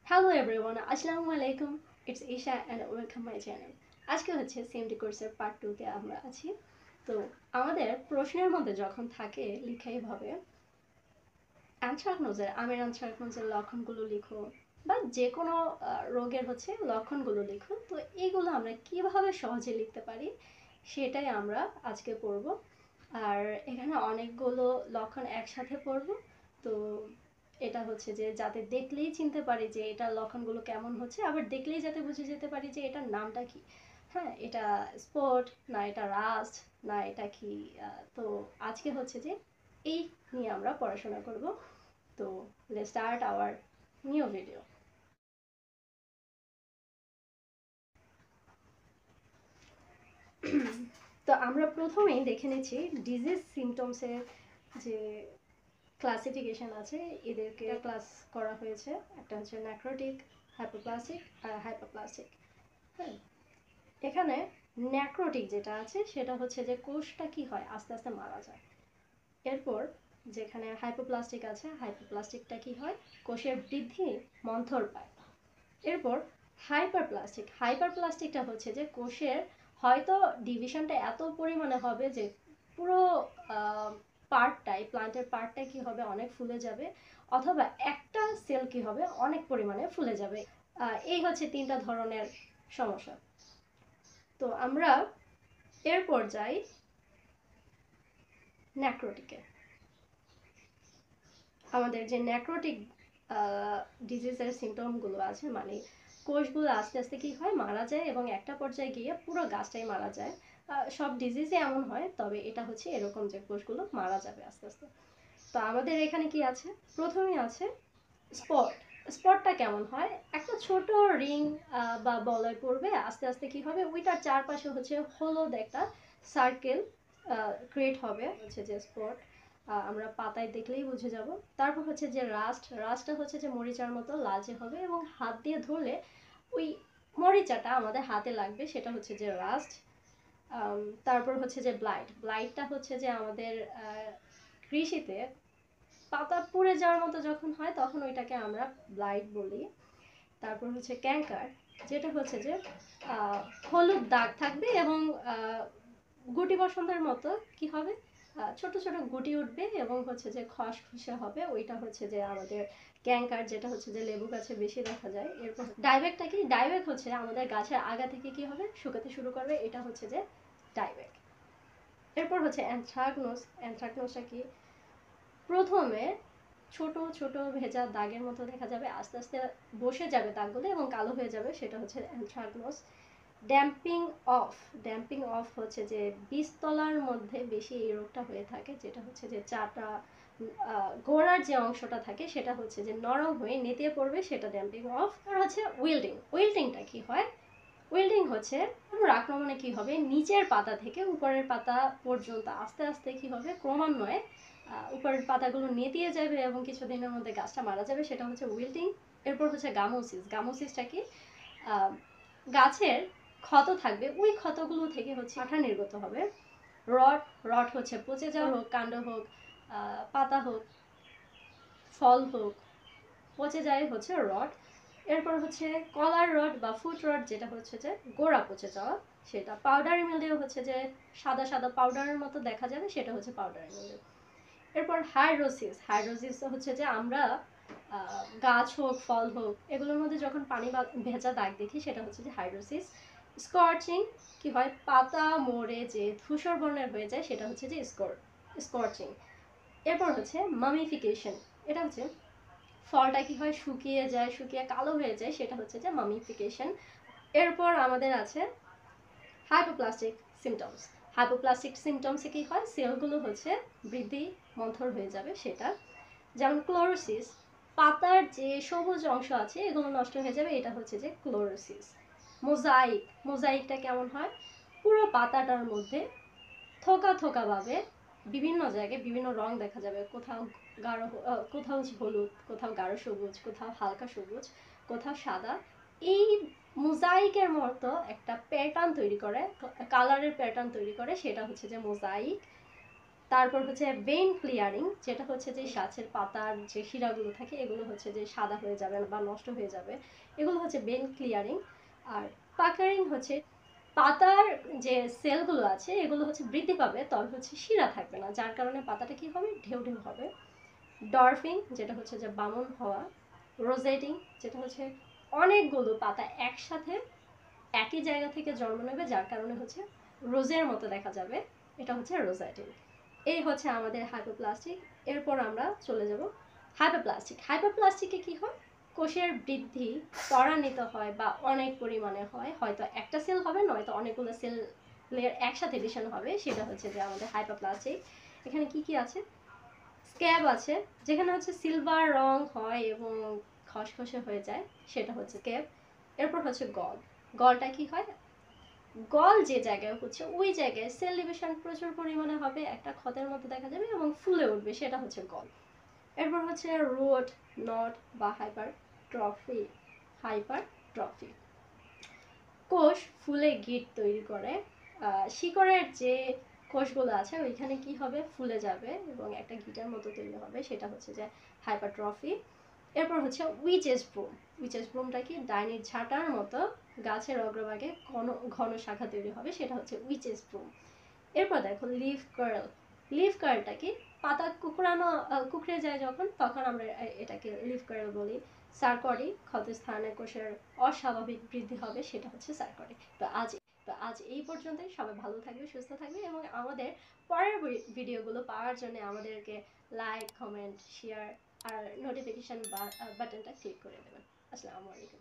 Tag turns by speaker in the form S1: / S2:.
S1: Hello everyone, আসসালামু আলাইকুম। It's Isha and welcome my channel. আজকে হচ্ছে সিএমডি কোর্সের পার্ট 2-তে আমরা আছি। তো আমাদের প্রশ্নের মধ্যে যখন থাকে লিখে এইভাবে অ্যানথ্রাকনোজের আমের অ্যানথ্রাকনোজের লক্ষণগুলো লিখো বা যে কোনো রোগের হচ্ছে লক্ষণগুলো লিখো, তো এইগুলো আমরা কিভাবে সহজে লিখতে পারি সেটাই আমরা আজকে পড়ব। আর এখানে অনেকগুলো লক্ষণ একসাথে পড়ব। তো এটা হচ্ছে যে যাতে দেখলেই চিনতে পারি যে এটার লক্ষণগুলো কেমন হচ্ছে, আবার দেখলেই যাতে বুঝে যেতে পারি যে এটার নামটা কি। হ্যাঁ, এটা স্পট না এটা রাস্ট না এটা কি। তো আজকে হচ্ছে যে এই নিয়ে আমরা পড়াশোনা করব। তো let's start our new video. তো আমরা প্রথমেই দেখে নিচ্ছি ডিজিজ সিমটমসের যে ক্লাসিফিকেশন আছে, এদেরকে ক্লাস করা হয়েছে। একটা হচ্ছে ন্যাক্রোটিক, হাইপোপ্লাস্টিক আর হাইপোপ্লাস্টিক। হ্যাঁ, এখানে ন্যাক্রোটিক যেটা আছে সেটা হচ্ছে যে কোষটা কি হয় আস্তে আস্তে মারা যায়। এরপর যেখানে হাইপোপ্লাস্টিক আছে, হাইপোপ্লাস্টিকটা কি হয় কোষের বৃদ্ধি মন্থর পায়। এরপর হাইপারপ্লাস্টিক, হাইপারপ্লাস্টিকটা হচ্ছে যে কোষের হয়তো ডিভিশনটা এত পরিমাণে হবে যে পুরো পার্টটাই প্লান্টের পার্টটাই কি হবে অনেক ফুলে যাবে, অথবা একটা সেল কি হবে অনেক পরিমাণে ফুলে যাবে। এই হচ্ছে তিনটা ধরনের সমস্যা। তো আমরা এরপর যাই ন্যাক্রোটিকে। আমাদের যে ন্যাক্রোটিক ডিজিজের সিমটমগুলো আছে, মানে কোষগুলো আস্তে আস্তে কি হয় মারা যায় এবং একটা পর্যায়ে গিয়ে পুরো গাছটাই মারা যায়। সব ডিজিজে এমন হয়, তবে এটা হচ্ছে এরকম যে কোষগুলো মারা যাবে আস্তে আস্তে। তো আমাদের এখানে কি আছে, প্রথমে আছে স্পট। স্পটটা কেমন হয়, একটা ছোট রিং বা বলয় পড়বে, আস্তে আস্তে কি হবে ওইটার চারপাশে হচ্ছে হলুদ একটা সার্কেল ক্রিয়েট হবে, হচ্ছে যে স্পট। আমরা পাতায় দেখলেই বুঝে যাব। তারপর হচ্ছে যে রাস্ট, রাস্টটা হচ্ছে যে মরিচার মতো লালচে হবে এবং হাত দিয়ে ধরলে ওই মরিচাটা আমাদের হাতে লাগবে, সেটা হচ্ছে যে রাস্ট। তারপর হচ্ছে যে ব্লাইট, ব্লাইটটা হচ্ছে যে আমাদের কৃষিতে পাতা পুড়ে যাওয়ার মতো যখন হয় তখন ওইটাকে আমরা ব্লাইট বলি। তারপর হচ্ছে ক্যাঙ্কার, যেটা হচ্ছে যে হলুদ দাগ থাকবে এবং গুটি বসন্তের মতো কি হবে, ছোট ছোট গুটি উঠবে এবং হচ্ছে যে খসখসে হবে, ওইটা হচ্ছে যে আমাদের ক্যাঙ্কার, যেটা হচ্ছে যে লেবু গাছে বেশি দেখা যায়। এরপর ডাইব্যাকটা কি, ডাইব্যাক হচ্ছে আমাদের গাছের আগা থেকে কি হবে শুকাতে শুরু করবে, এটা হচ্ছে যে ডাইব্যাক। এরপর হচ্ছে অ্যানথ্রাকনোস, অ্যানথ্রাকনোসটা কি, প্রথমে ছোট ছোট ভেজা দাগের মতো দেখা যাবে, আস্তে আস্তে বসে যাবে দাগগুলো এবং কালো হয়ে যাবে, সেটা হচ্ছে anthracnose. Damping of, damping of হচ্ছে যে বীজতলার মধ্যে বেশি এই রোগটা হয়ে থাকে, যেটা হচ্ছে যে চাটা গোড়ার যে অংশটা থাকে সেটা হচ্ছে যে নরম হয়ে নেতিয়ে পড়বে, সেটা ড্যাম্পিং অফ। আর হচ্ছে উইল্ডিং, উইল্ডিংটা কি হয়, উইল্ডিং হচ্ছে পুরো আক্রমণে কি হবে নিচের পাতা থেকে উপরের পাতা পর্যন্ত আস্তে আস্তে কি হবে ক্রমান্বয়ে উপরের পাতাগুলো নেতিয়ে যাবে এবং কিছুদিনের মধ্যে গাছটা মারা যাবে, সেটা হচ্ছে উইল্টিং। এরপর হচ্ছে গামোসিস, গামোসিসটা কি, গাছের ক্ষত থাকবে, ওই ক্ষতগুলো থেকে হচ্ছে আঠা নির্গত হবে। রড, রড হচ্ছে পচে যাওয়া হোক কাণ্ড হোক পাতা হোক ফল হোক, পচে যায় হচ্ছে রড। এরপর হচ্ছে কলার রড বা ফুট রড, যেটা হচ্ছে যে গোড়া পচে যাওয়া, সেটা পাউডারি মিলডিউ হচ্ছে যে সাদা সাদা পাউডারের মতো দেখা যাবে, সেটা হচ্ছে পাউডারি মিলডিউ। এরপর হাইড্রোসিস, হাইড্রোসিস হচ্ছে যে আমরা গাছ হোক ফল হোক এগুলোর মধ্যে যখন পানি ভেজা দাগ দেখি সেটা হচ্ছে যে হাইড্রোসিস। স্কর্চিং কি হয়, পাতা মরে যে ধূসর বর্ণের হয়ে যায় সেটা হচ্ছে যে স্কর্চিং। এরপর হচ্ছে মামিফিকেশন, এটা হচ্ছে ফলটা কি হয় শুকিয়ে যায়, শুকিয়ে কালো হয়ে যায়, সেটা হচ্ছে যে মামিফিকেশন। এরপর আমাদের আছে হাইপোপ্লাস্টিক সিমটমস, হাইপোপ্লাস্টিক সিমটমসে কি হয় সেলগুলো হচ্ছে বৃদ্ধি মন্থর হয়ে যাবে, সেটা যেমন ক্লোরোসিস, পাতার যে সবুজ অংশ আছে এগুলো নষ্ট হয়ে যাবে, এটা হচ্ছে যে ক্লোরোসিস। মোজাইক, মোজাইকটা কেমন হয়, পুরো পাতাটার মধ্যে থোকা থোকা ভাবে বিভিন্ন জায়গায় বিভিন্ন রং দেখা যাবে, কোথাও গাঢ়, কোথাও হলুদ, কোথাও গাঢ় সবুজ, কোথাও হালকা সবুজ, কোথাও সাদা। এই মোজাইকের মতো একটা প্যাটার্ন তৈরি করে, কালারের প্যাটার্ন তৈরি করে, সেটা হচ্ছে যে মোজাইক। তারপর হচ্ছে ভেইন ক্লিয়ারিং, যেটা হচ্ছে যে গাছের পাতার যে শিরাগুলো থাকে এগুলো হচ্ছে যে সাদা হয়ে যাবে বা নষ্ট হয়ে যাবে, এগুলো হচ্ছে ভেইন ক্লিয়ারিং। আর পাকারিং হচ্ছে পাতার যে সেলগুলো আছে এগুলো হচ্ছে বৃদ্ধি পাবে, তবে হচ্ছে শিরা থাকবে না, যার কারণে পাতাটা কি হবে, ঢেউ ঢেউ হবে। ডরফিং, যেটা হচ্ছে যে বামন হওয়া। রোজেটিং, যেটা হচ্ছে অনেকগুলো পাতা একসাথে একই জায়গা থেকে জন্ম নেবে, যার কারণে হচ্ছে রোজের মতো দেখা যাবে, এটা হচ্ছে রোজেটিং। এই হচ্ছে আমাদের হাইপোপ্লাস্টিক। এরপর আমরা চলে যাব হাইপোপ্লাস্টিক। হাইপোপ্লাস্টিকে কি হয়, কোষের বৃদ্ধি ত্বরান্বিত হয় বা অনেক পরিমাণে হয়, হয়তো একটা সেল হবে নয়তো অনেকগুলো সেল একসাথে এডিশন হবে, সেটা হচ্ছে যে আমাদের হাইপোপ্লাস্টিক। এখানে কি কি আছে, স্ক্যাব আছে, যেখানে হচ্ছে সিলভার রং হয় এবং খসখসে হয়ে যায়, সেটা হচ্ছে স্ক্যাব। এরপর হচ্ছে গল। গলটা কি হয়, গল যে জায়গায় হচ্ছে ওই জায়গায় সেল ডিভিশন প্রচুর পরিমাণে হবে, একটা ক্ষতের মতো দেখা যাবে এবং ফুলে উঠবে, সেটা হচ্ছে গল। এরপর হচ্ছে রুট, নট বা হাইপারট্রফি। হাইপারট্রফি, কোষ ফুলে গিঁট তৈরি করে, শিকড়ের যে কোষগুলো আছে ওইখানে কি হবে, ফুলে যাবে এবং একটা গিটার মতো তৈরি হবে, সেটা হচ্ছে যে হাইপারট্রফি। এরপর হচ্ছে উইচেস ব্রুম। উইচেস ব্রুমটা কি, ডাইনির ঝাঁটার মতো গাছের অগ্রভাগে ঘন ঘন শাখা তৈরি হবে, সেটা হচ্ছে উইচেস ব্রুম। এরপর দেখো লিফ কার্ল। লিফ কার্লটা কি, পাতা কুকড়ানো কুকড়ে যায় যখন, তখন আমরা এটাকে লিফ কার্ল বলি। সার্করি, ক্ষতস্থানে কোষের অস্বাভাবিক বৃদ্ধি হবে, সেটা হচ্ছে সার্করি। তো আজ এই পর্যন্তই। সবাই ভালো থাকবে, সুস্থ থাকবে এবং আমাদের পরের ভিডিওগুলো পাওয়ার জন্য আমাদেরকে লাইক, কমেন্ট, শেয়ার আর নোটিফিকেশন বাটনটা ক্লিক করে দেবেন। আসসালামু আলাইকুম।